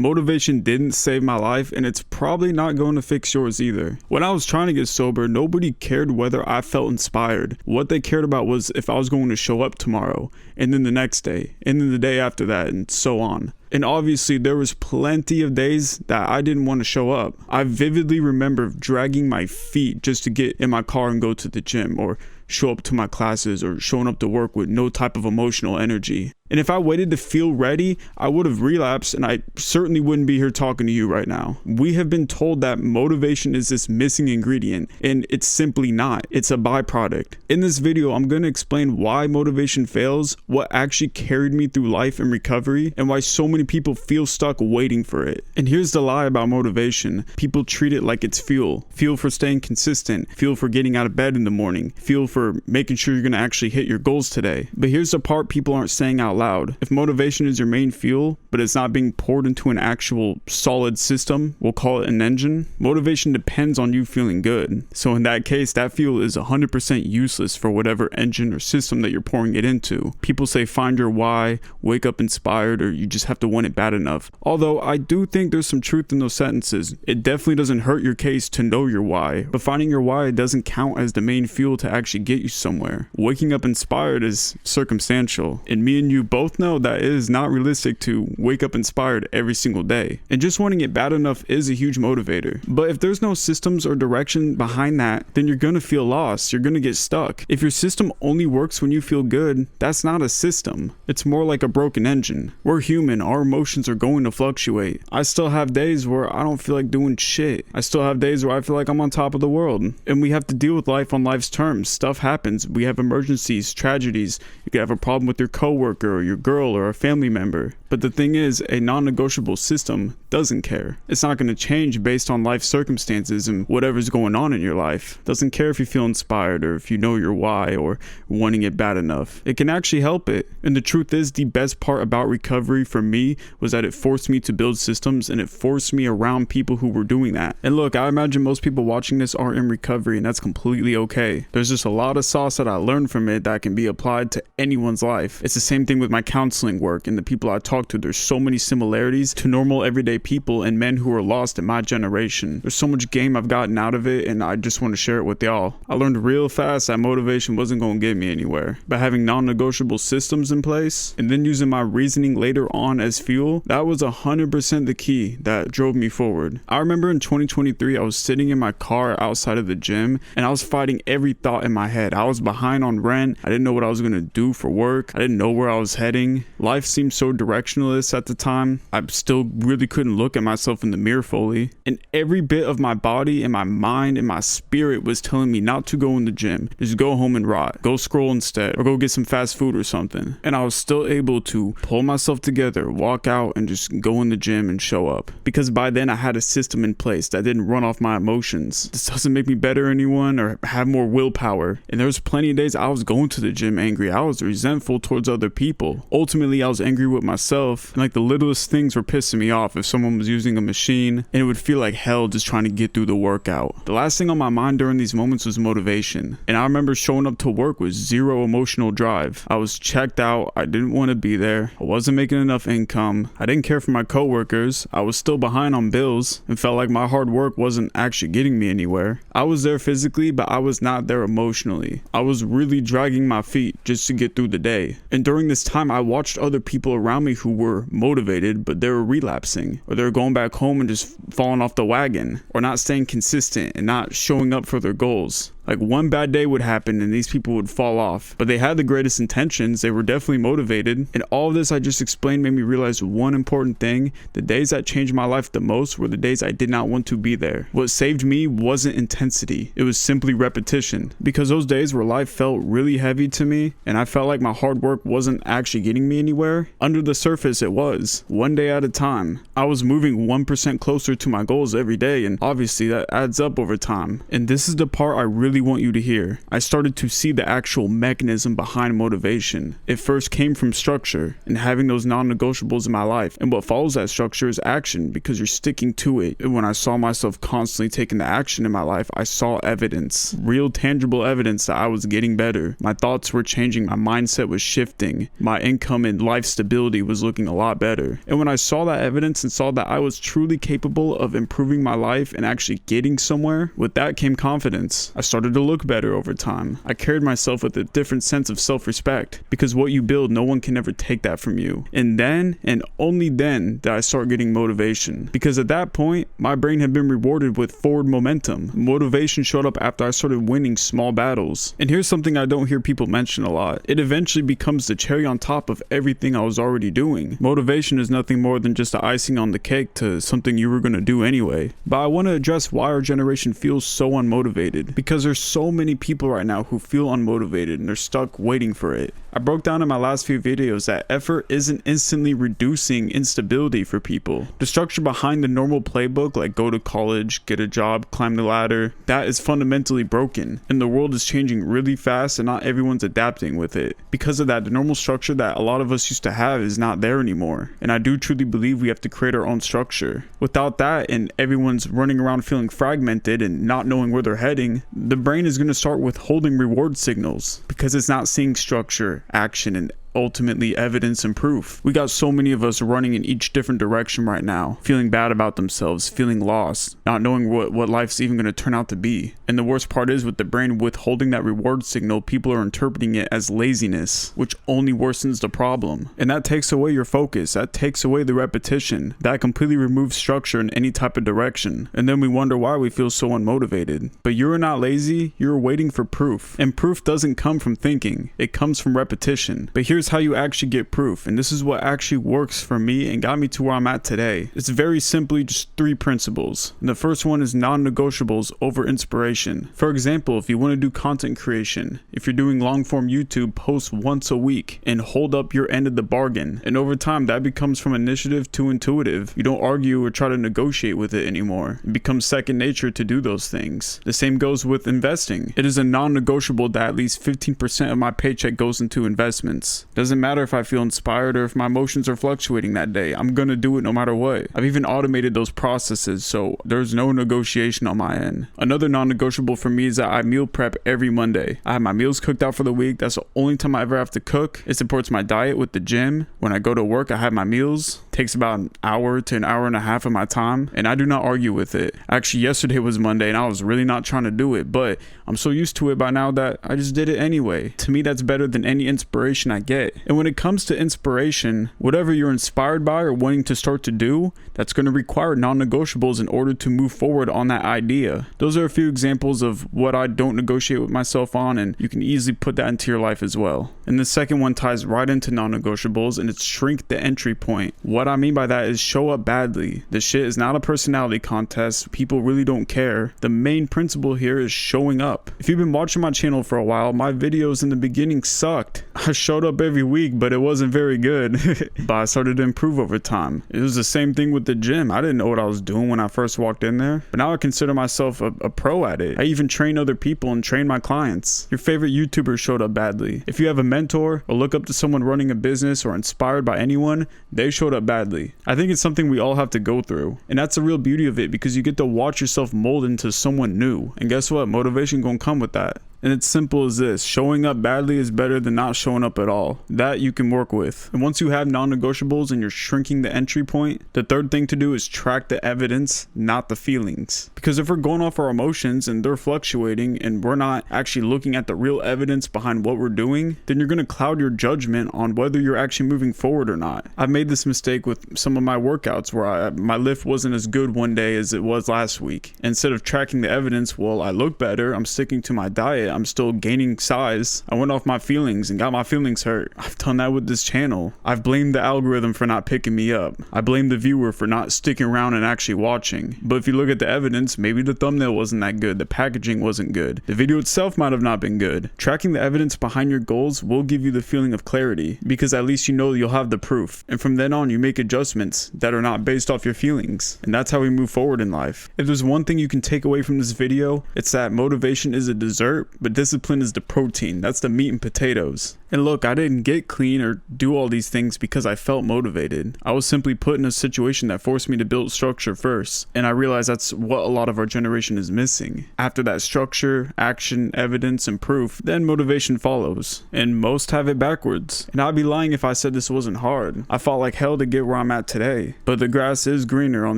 Motivation didn't save my life, and it's probably not going to fix yours either. When I was trying to get sober, nobody cared whether I felt inspired. What they cared about was if I was going to show up tomorrow, and then the next day, and then the day after that, and so on. And obviously there was plenty of days that I didn't want to show up. I vividly remember dragging my feet just to get in my car and go to the gym, or show up to my classes, or showing up to work with no type of emotional energy. And if I waited to feel ready, I would have relapsed, and I certainly wouldn't be here talking to you right now. We have been told that motivation is this missing ingredient, and it's simply not. It's a byproduct. In this video, I'm going to explain why motivation fails, what actually carried me through life and recovery, and why so many people feel stuck waiting for it. And here's the lie about motivation. People treat it like it's fuel. Fuel for staying consistent. Fuel for getting out of bed in the morning. Fuel for making sure you're going to actually hit your goals today. But here's the part people aren't saying out loud. If motivation is your main fuel, but it's not being poured into an actual solid system, we'll call it an engine, motivation depends on you feeling good. So in that case, that fuel is 100% useless for whatever engine or system that you're pouring it into. People say find your why, wake up inspired, or you just have to want it bad enough. Although I do think there's some truth in those sentences. It definitely doesn't hurt your case to know your why, but finding your why doesn't count as the main fuel to actually get you somewhere. Waking up inspired is circumstantial, and me and you both know that it is not realistic to wake up inspired every single day. And just wanting it bad enough is a huge motivator. But if there's no systems or direction behind that, then you're gonna feel lost. You're gonna get stuck. If your system only works when you feel good, that's not a system. It's more like a broken engine. We're human. Our emotions are going to fluctuate. I still have days where I don't feel like doing shit. I still have days where I feel like I'm on top of the world. And we have to deal with life on life's terms. Stuff happens. We have emergencies, tragedies. You could have a problem with your coworker or your girl or a family member. But the thing is, a non-negotiable system doesn't care. It's not going to change based on life circumstances and whatever's going on in your life. Doesn't care if you feel inspired or if you know your why or wanting it bad enough. It can actually help it. And the truth is, the best part about recovery for me was that it forced me to build systems, and it forced me around people who were doing that. And look, I imagine most people watching this aren't in recovery, and that's completely okay. There's just a lot of sauce that I learned from it that can be applied to anyone's life. It's the same thing with my counseling work and the people I talk to. There's so many similarities to normal everyday people and men who are lost in my generation. There's so much game I've gotten out of it, and I just want to share it with y'all. I learned real fast that motivation wasn't going to get me anywhere. But having non-negotiable systems in place and then using my reasoning later on as fuel, that was 100% the key that drove me forward. I remember in 2023, I was sitting in my car outside of the gym, and I was fighting every thought in my head. I was behind on rent. I didn't know what I was going to do for work. I didn't know where I was heading. Life seemed so directionless at the time. I still really couldn't look at myself in the mirror fully. And every bit of my body and my mind and my spirit was telling me not to go in the gym. Just go home and rot. Go scroll instead, or go get some fast food or something. And I was still able to pull myself together, walk out, and just go in the gym and show up. Because by then I had a system in place that didn't run off my emotions. This doesn't make me better anyone or have more willpower. And there was plenty of days I was going to the gym angry. I was resentful towards other people. Ultimately, I was angry with myself, and like the littlest things were pissing me off. If someone was using a machine, and it would feel like hell just trying to get through the workout. The last thing on my mind during these moments was motivation. And I remember showing up to work with zero emotional drive. I was checked out. I didn't want to be there. I wasn't making enough income. I didn't care for my coworkers. I was still behind on bills and felt like my hard work wasn't actually getting me anywhere. I was there physically, but I was not there emotionally. I was really dragging my feet just to get through the day. And during this time, I watched other people around me who were motivated, but they were relapsing, or they were going back home and just falling off the wagon, or not staying consistent and not showing up for their goals. Like one bad day would happen and these people would fall off, but they had the greatest intentions. They were definitely motivated. And all of this I just explained made me realize one important thing. The days that changed my life the most were the days I did not want to be there. What saved me wasn't intensity. It was simply repetition. Because those days where life felt really heavy to me and I felt like my hard work wasn't actually getting me anywhere, under the surface it was. One day at a time. I was moving 1% closer to my goals every day, and obviously that adds up over time. And this is the part I really really want you to hear. I started to see the actual mechanism behind motivation. It first came from structure and having those non-negotiables in my life. And what follows that structure is action, because you're sticking to it. And when I saw myself constantly taking the action in my life, I saw evidence, real tangible evidence that I was getting better. My thoughts were changing. My mindset was shifting. My income and life stability was looking a lot better. And when I saw that evidence and saw that I was truly capable of improving my life and actually getting somewhere, with that came confidence. I started to look better over time. I carried myself with a different sense of self-respect, because what you build, no one can ever take that from you. And then, and only then, did I start getting motivation, because at that point, my brain had been rewarded with forward momentum. Motivation showed up after I started winning small battles. And here's something I don't hear people mention a lot. It eventually becomes the cherry on top of everything I was already doing. Motivation is nothing more than just the icing on the cake to something you were going to do anyway. But I want to address why our generation feels so unmotivated, because there's so many people right now who feel unmotivated and they're stuck waiting for it. I broke down in my last few videos that effort isn't instantly reducing instability for people. The structure behind the normal playbook, like go to college, get a job, climb the ladder, that is fundamentally broken. And the world is changing really fast and not everyone's adapting with it. Because of that, the normal structure that a lot of us used to have is not there anymore. And I do truly believe we have to create our own structure. Without that, and everyone's running around feeling fragmented and not knowing where they're heading, the brain is going to start withholding reward signals because it's not seeing structure, action, and ultimately evidence and proof. We got so many of us running in each different direction right now, feeling bad about themselves, feeling lost, not knowing what life's even going to turn out to be. And the worst part is, with the brain withholding that reward signal, people are interpreting it as laziness, which only worsens the problem. And that takes away your focus, that takes away the repetition, that completely removes structure in any type of direction. And then we wonder why we feel so unmotivated. But you're not lazy, you're waiting for proof. And proof doesn't come from thinking, it comes from repetition. But here's how you actually get proof, and this is what actually works for me and got me to where I'm at today. It's very simply just 3 principles. And the first one is non-negotiables over inspiration. For example, if you want to do content creation, if you're doing long form YouTube, post once a week and hold up your end of the bargain. And over time, that becomes from initiative to intuitive. You don't argue or try to negotiate with it anymore. It becomes second nature to do those things. The same goes with investing. It is a non-negotiable that at least 15% of my paycheck goes into investments. Doesn't matter if I feel inspired or if my emotions are fluctuating that day. I'm gonna do it no matter what. I've even automated those processes, so there's no negotiation on my end. Another non-negotiable for me is that I meal prep every Monday. I have my meals cooked out for the week. That's the only time I ever have to cook. It supports my diet with the gym. When I go to work, I have my meals. It takes about an hour to an hour and a half of my time, and I do not argue with it. Actually, yesterday was Monday and I was really not trying to do it, but I'm so used to it by now that I just did it anyway. To me, that's better than any inspiration I get. And when it comes to inspiration, whatever you're inspired by or wanting to start to do, that's going to require non-negotiables in order to move forward on that idea. Those are a few examples of what I don't negotiate with myself on, and you can easily put that into your life as well. And the second one ties right into non-negotiables, and it's shrink the entry point. What I mean by that is show up badly. This shit is not a personality contest. People really don't care. The main principle here is showing up. If you've been watching my channel for a while, my videos in the beginning sucked. I showed up every week, but it wasn't very good. But I started to improve over time. It was the same thing with the gym. I didn't know what I was doing when I first walked in there, but now I consider myself a pro at it. I even train other people and train my clients. Your favorite YouTuber showed up badly. If you have a mentor or look up to someone running a business or inspired by anyone, they showed up badly. I think it's something we all have to go through, and that's the real beauty of it, because you get to watch yourself mold into someone new. And guess what? Motivation gonna come with that. And it's simple as this: showing up badly is better than not showing up at all. That you can work with. And once you have non-negotiables and you're shrinking the entry point, the third thing to do is track the evidence, not the feelings. Because if we're going off our emotions and they're fluctuating and we're not actually looking at the real evidence behind what we're doing, then you're going to cloud your judgment on whether you're actually moving forward or not. I've made this mistake with some of my workouts where my lift wasn't as good one day as it was last week. Instead of tracking the evidence, well, I look better, I'm sticking to my diet, I'm still gaining size. I went off my feelings and got my feelings hurt. I've done that with this channel. I've blamed the algorithm for not picking me up. I blame the viewer for not sticking around and actually watching. But if you look at the evidence, maybe the thumbnail wasn't that good, the packaging wasn't good, the video itself might have not been good. Tracking the evidence behind your goals will give you the feeling of clarity, because at least you know you'll have the proof. And from then on, you make adjustments that are not based off your feelings. And that's how we move forward in life. If there's one thing you can take away from this video, it's that motivation is a dessert, but discipline is the protein. That's the meat and potatoes. And look, I didn't get clean or do all these things because I felt motivated. I was simply put in a situation that forced me to build structure first. And I realized that's what a lot of our generation is missing. After that structure, action, evidence, and proof, then motivation follows. And most have it backwards. And I'd be lying if I said this wasn't hard. I fought like hell to get where I'm at today. But the grass is greener on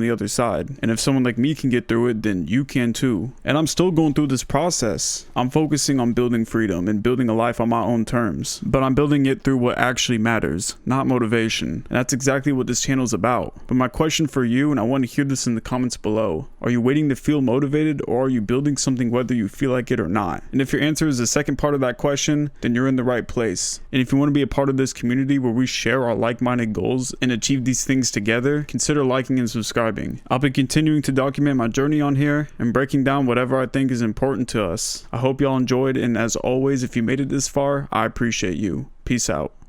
the other side. And if someone like me can get through it, then you can too. And I'm still going through this process. I'm focusing on building freedom and building a life on my own terms. But I'm building it through what actually matters, not motivation. And that's exactly what this channel is about. But my question for you, and I want to hear this in the comments below, are you waiting to feel motivated, or are you building something whether you feel like it or not? And if your answer is the second part of that question, then you're in the right place. And if you want to be a part of this community where we share our like-minded goals and achieve these things together, consider liking and subscribing. I'll be continuing to document my journey on here and breaking down whatever I think is important to us. I hope y'all enjoyed, and as always, if you made it this far, I appreciate you. Peace out.